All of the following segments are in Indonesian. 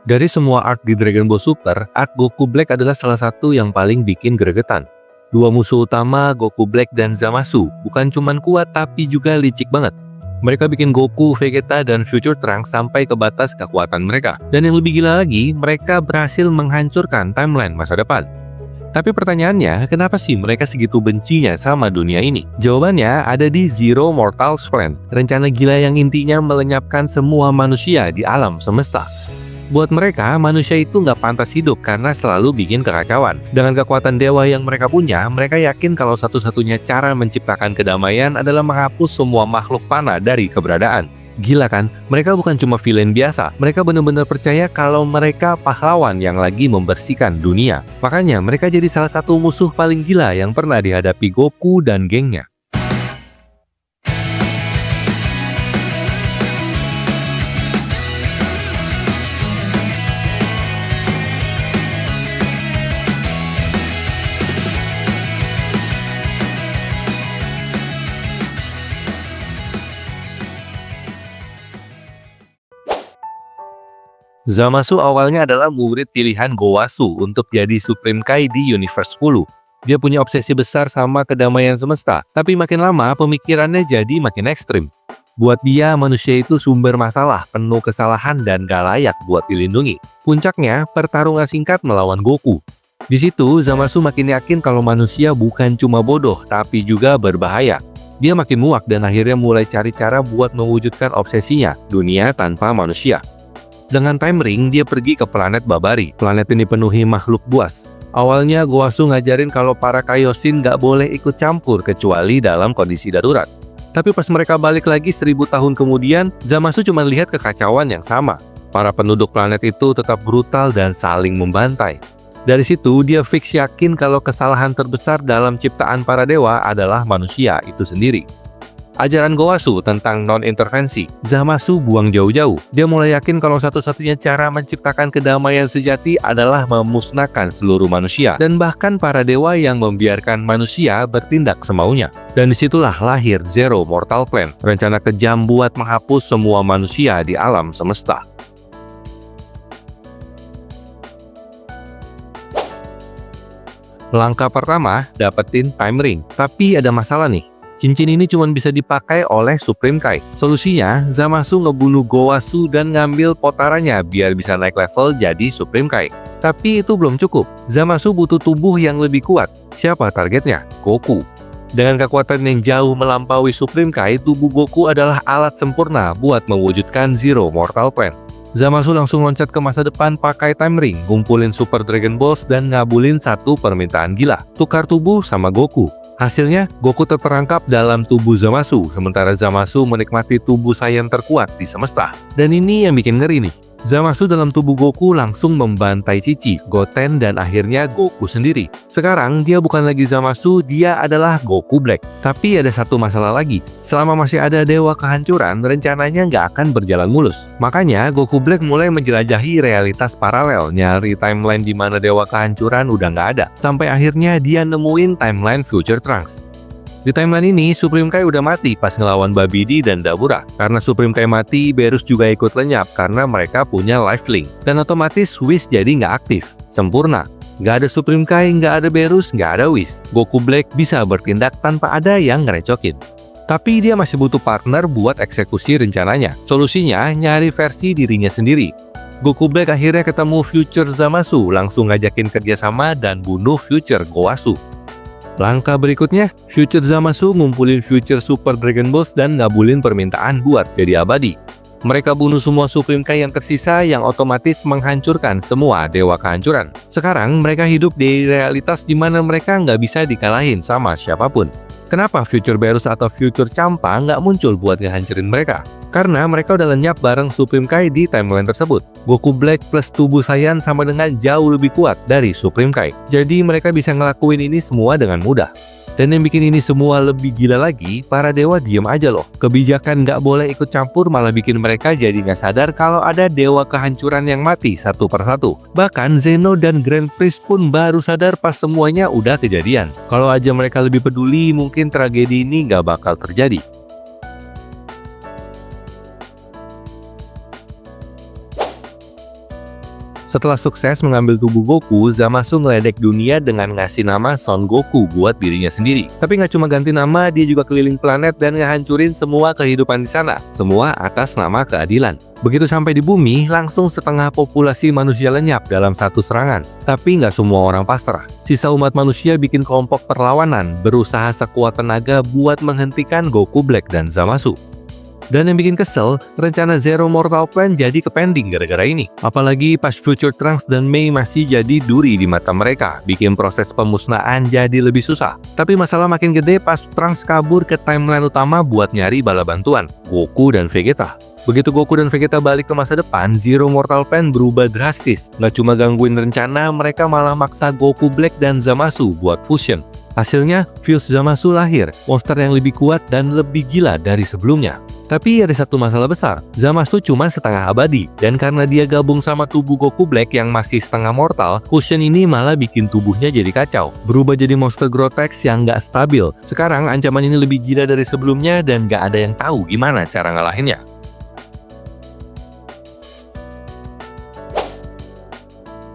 Dari semua arc di Dragon Ball Super, arc Goku Black adalah salah satu yang paling bikin gregetan. Dua musuh utama, Goku Black dan Zamasu, bukan cuman kuat tapi juga licik banget. Mereka bikin Goku, Vegeta, dan Future Trunks sampai ke batas kekuatan mereka. Dan yang lebih gila lagi, mereka berhasil menghancurkan timeline masa depan. Tapi pertanyaannya, kenapa sih mereka segitu bencinya sama dunia ini? Jawabannya ada di Zero Mortal's Plan, rencana gila yang intinya melenyapkan semua manusia di alam semesta. Buat mereka, manusia itu nggak pantas hidup karena selalu bikin kekacauan. Dengan kekuatan dewa yang mereka punya, mereka yakin kalau satu-satunya cara menciptakan kedamaian adalah menghapus semua makhluk fana dari keberadaan. Gila kan? Mereka bukan cuma villain biasa, mereka benar-benar percaya kalau mereka pahlawan yang lagi membersihkan dunia. Makanya mereka jadi salah satu musuh paling gila yang pernah dihadapi Goku dan gengnya. Zamasu awalnya adalah murid pilihan Gowasu untuk jadi Supreme Kai di Universe 10. Dia punya obsesi besar sama kedamaian semesta, tapi makin lama pemikirannya jadi makin ekstrim. Buat dia, manusia itu sumber masalah, penuh kesalahan, dan gak layak buat dilindungi. Puncaknya, pertarungan singkat melawan Goku. Di situ, Zamasu makin yakin kalau manusia bukan cuma bodoh, tapi juga berbahaya. Dia makin muak dan akhirnya mulai cari cara buat mewujudkan obsesinya, dunia tanpa manusia. Dengan time ring, dia pergi ke planet Babari. Planet ini penuhi makhluk buas. Awalnya, Gowasu ngajarin kalau para Kaioshin nggak boleh ikut campur kecuali dalam kondisi darurat. Tapi pas mereka balik lagi 1000 tahun kemudian, Zamasu cuma lihat kekacauan yang sama. Para penduduk planet itu tetap brutal dan saling membantai. Dari situ, dia fix yakin kalau kesalahan terbesar dalam ciptaan para dewa adalah manusia itu sendiri. Ajaran Gowasu tentang non-intervensi, Zamasu buang jauh-jauh. Dia mulai yakin kalau satu-satunya cara menciptakan kedamaian sejati adalah memusnahkan seluruh manusia, dan bahkan para dewa yang membiarkan manusia bertindak semaunya. Dan disitulah lahir Zero Mortal Plan, rencana kejam buat menghapus semua manusia di alam semesta. Langkah pertama, dapetin time ring. Tapi ada masalah nih. Cincin ini cuma bisa dipakai oleh Supreme Kai. Solusinya, Zamasu ngebunuh Gowasu dan ngambil potarannya biar bisa naik level jadi Supreme Kai. Tapi itu belum cukup. Zamasu butuh tubuh yang lebih kuat. Siapa targetnya? Goku. Dengan kekuatan yang jauh melampaui Supreme Kai, tubuh Goku adalah alat sempurna buat mewujudkan Zero Mortal Plan. Zamasu langsung loncat ke masa depan pakai time ring, ngumpulin Super Dragon Balls dan ngabulin satu permintaan gila. Tukar tubuh sama Goku. Hasilnya, Goku terperangkap dalam tubuh Zamasu, sementara Zamasu menikmati tubuh Saiyan terkuat di semesta. Dan ini yang bikin ngeri nih. Zamasu dalam tubuh Goku langsung membantai Chi-Chi, Goten, dan akhirnya Goku sendiri. Sekarang, dia bukan lagi Zamasu, dia adalah Goku Black. Tapi ada satu masalah lagi. Selama masih ada Dewa Kehancuran, rencananya nggak akan berjalan mulus. Makanya, Goku Black mulai menjelajahi realitas paralel, nyari timeline di mana Dewa Kehancuran udah nggak ada. Sampai akhirnya dia nemuin timeline Future Trunks. Di timeline ini, Supreme Kai udah mati pas ngelawan Babidi dan Dabura. Karena Supreme Kai mati, Beerus juga ikut lenyap karena mereka punya life link. Dan otomatis Whis jadi nggak aktif. Sempurna. Nggak ada Supreme Kai, nggak ada Beerus, nggak ada Whis. Goku Black bisa bertindak tanpa ada yang ngerecokin. Tapi dia masih butuh partner buat eksekusi rencananya. Solusinya, nyari versi dirinya sendiri. Goku Black akhirnya ketemu Future Zamasu, langsung ngajakin kerjasama dan bunuh Future Gowasu. Langkah berikutnya, Future Zamasu ngumpulin Future Super Dragon Balls dan ngabulin permintaan buat jadi abadi. Mereka bunuh semua Supreme Kai yang tersisa yang otomatis menghancurkan semua Dewa Kehancuran. Sekarang mereka hidup di realitas di mana mereka nggak bisa dikalahin sama siapapun. Kenapa Future Beerus atau Future Champa nggak muncul buat ngehancurin mereka? Karena mereka udah lenyap bareng Supreme Kai di timeline tersebut. Goku Black plus tubuh Saiyan sama dengan jauh lebih kuat dari Supreme Kai. Jadi mereka bisa ngelakuin ini semua dengan mudah. Dan yang bikin ini semua lebih gila lagi, para dewa diem aja loh. Kebijakan nggak boleh ikut campur malah bikin mereka jadi nggak sadar kalau ada Dewa Kehancuran yang mati satu persatu. Bahkan Zeno dan Grand Priest pun baru sadar pas semuanya udah kejadian. Kalau aja mereka lebih peduli, mungkin tragedi ini nggak bakal terjadi. Setelah sukses mengambil tubuh Goku, Zamasu ngeledek dunia dengan ngasih nama Son Goku buat dirinya sendiri. Tapi nggak cuma ganti nama, dia juga keliling planet dan ngehancurin semua kehidupan di sana. Semua atas nama keadilan. Begitu sampai di bumi, langsung setengah populasi manusia lenyap dalam satu serangan. Tapi nggak semua orang pasrah. Sisa umat manusia bikin kelompok perlawanan, berusaha sekuat tenaga buat menghentikan Goku Black dan Zamasu. Dan yang bikin kesel, rencana Zero Mortal Plan jadi kepending gara-gara ini. Apalagi pas Future Trunks dan Mei masih jadi duri di mata mereka, bikin proses pemusnahan jadi lebih susah. Tapi masalah makin gede pas Trunks kabur ke timeline utama buat nyari bala bantuan, Goku dan Vegeta. Begitu Goku dan Vegeta balik ke masa depan, Zero Mortal Plan berubah drastis. Nggak cuma gangguin rencana, mereka malah maksa Goku Black dan Zamasu buat fusion. Hasilnya, Fuse Zamasu lahir, monster yang lebih kuat dan lebih gila dari sebelumnya. Tapi ada satu masalah besar, Zamasu cuma setengah abadi, dan karena dia gabung sama tubuh Goku Black yang masih setengah mortal, fusion ini malah bikin tubuhnya jadi kacau, berubah jadi monster Grotex yang nggak stabil. Sekarang ancaman ini lebih gila dari sebelumnya dan nggak ada yang tahu gimana cara ngalahinnya.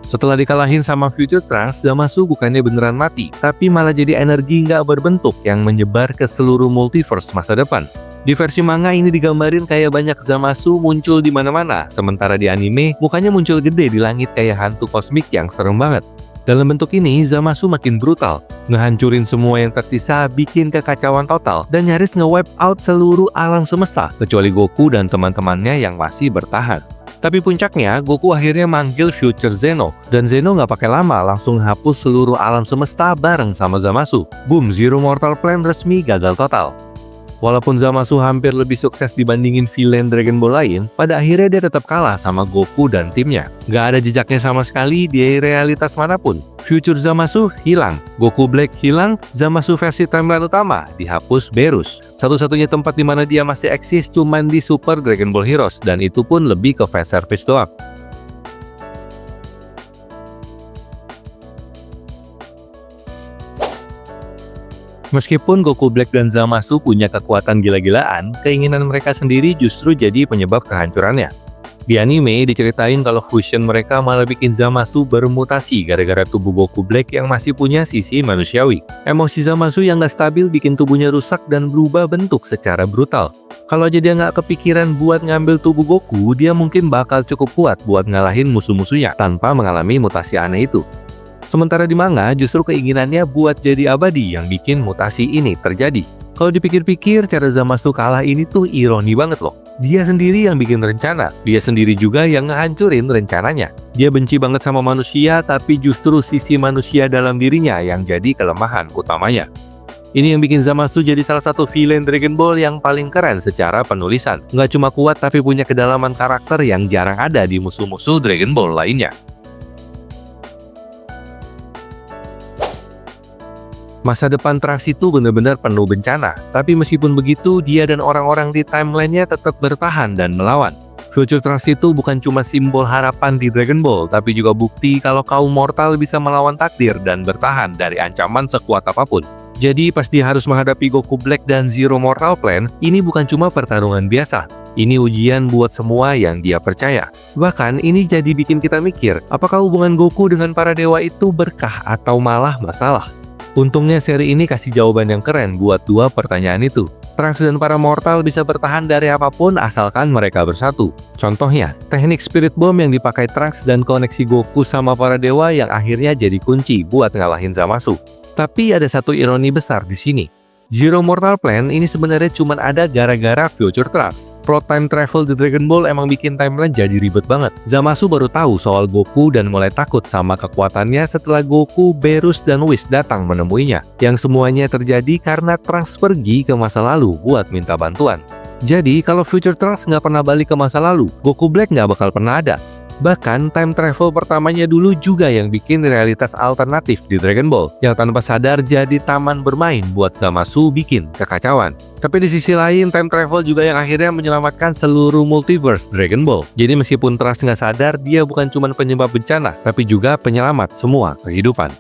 Setelah dikalahin sama Future Trunks, Zamasu bukannya beneran mati, tapi malah jadi energi nggak berbentuk yang menyebar ke seluruh multiverse masa depan. Di versi manga ini digambarin kayak banyak Zamasu muncul di mana-mana, sementara di anime mukanya muncul gede di langit kayak hantu kosmik yang serem banget. Dalam bentuk ini, Zamasu makin brutal, ngehancurin semua yang tersisa, bikin kekacauan total, dan nyaris nge-wipe out seluruh alam semesta, kecuali Goku dan teman-temannya yang masih bertahan. Tapi puncaknya, Goku akhirnya manggil Future Zeno, dan Zeno nggak pakai lama langsung hapus seluruh alam semesta bareng sama Zamasu. Boom, Zero Mortal Plan resmi gagal total. Walaupun Zamasu hampir lebih sukses dibandingin villain Dragon Ball lain, pada akhirnya dia tetap kalah sama Goku dan timnya. Nggak ada jejaknya sama sekali di realitas manapun. Future Zamasu hilang, Goku Black hilang, Zamasu versi timeline utama dihapus Berus. Satu-satunya tempat di mana dia masih eksis cuman di Super Dragon Ball Heroes, dan itu pun lebih ke fan service doang. Meskipun Goku Black dan Zamasu punya kekuatan gila-gilaan, keinginan mereka sendiri justru jadi penyebab kehancurannya. Di anime diceritain kalau fusion mereka malah bikin Zamasu bermutasi gara-gara tubuh Goku Black yang masih punya sisi manusiawi. Emosi Zamasu yang gak stabil bikin tubuhnya rusak dan berubah bentuk secara brutal. Kalau aja dia nggak kepikiran buat ngambil tubuh Goku, dia mungkin bakal cukup kuat buat ngalahin musuh-musuhnya tanpa mengalami mutasi aneh itu. Sementara di manga, justru keinginannya buat jadi abadi yang bikin mutasi ini terjadi. Kalau dipikir-pikir, cara Zamasu kalah ini tuh ironi banget loh. Dia sendiri yang bikin rencana, dia sendiri juga yang ngehancurin rencananya. Dia benci banget sama manusia, tapi justru sisi manusia dalam dirinya yang jadi kelemahan utamanya. Ini yang bikin Zamasu jadi salah satu villain Dragon Ball yang paling keren secara penulisan. Nggak cuma kuat, tapi punya kedalaman karakter yang jarang ada di musuh-musuh Dragon Ball lainnya. Masa depan Trunks itu benar-benar penuh bencana, tapi meskipun begitu, dia dan orang-orang di timeline-nya tetap bertahan dan melawan. Future Trunks itu bukan cuma simbol harapan di Dragon Ball, tapi juga bukti kalau kaum mortal bisa melawan takdir dan bertahan dari ancaman sekuat apapun. Jadi pas dia harus menghadapi Goku Black dan Zero Mortal Plan, ini bukan cuma pertarungan biasa. Ini ujian buat semua yang dia percaya. Bahkan ini jadi bikin kita mikir, apakah hubungan Goku dengan para dewa itu berkah atau malah masalah? Untungnya seri ini kasih jawaban yang keren buat dua pertanyaan itu. Trunks dan para mortal bisa bertahan dari apapun asalkan mereka bersatu. Contohnya, teknik Spirit Bomb yang dipakai Trunks dan koneksi Goku sama para dewa yang akhirnya jadi kunci buat ngalahin Zamasu. Tapi ada satu ironi besar di sini. Zero Mortal Plan ini sebenarnya cuma ada gara-gara Future Trunks. Plot time travel di Dragon Ball emang bikin timeline jadi ribet banget. Zamasu baru tahu soal Goku dan mulai takut sama kekuatannya setelah Goku, Berus, dan Whis datang menemuinya. Yang semuanya terjadi karena Trunks pergi ke masa lalu buat minta bantuan. Jadi kalau Future Trunks nggak pernah balik ke masa lalu, Goku Black nggak bakal pernah ada. Bahkan time travel pertamanya dulu juga yang bikin realitas alternatif di Dragon Ball, yang tanpa sadar jadi taman bermain buat Zamasu bikin kekacauan. Tapi di sisi lain, time travel juga yang akhirnya menyelamatkan seluruh multiverse Dragon Ball. Jadi meskipun Trunks nggak sadar, dia bukan cuma penyebab bencana, tapi juga penyelamat semua kehidupan.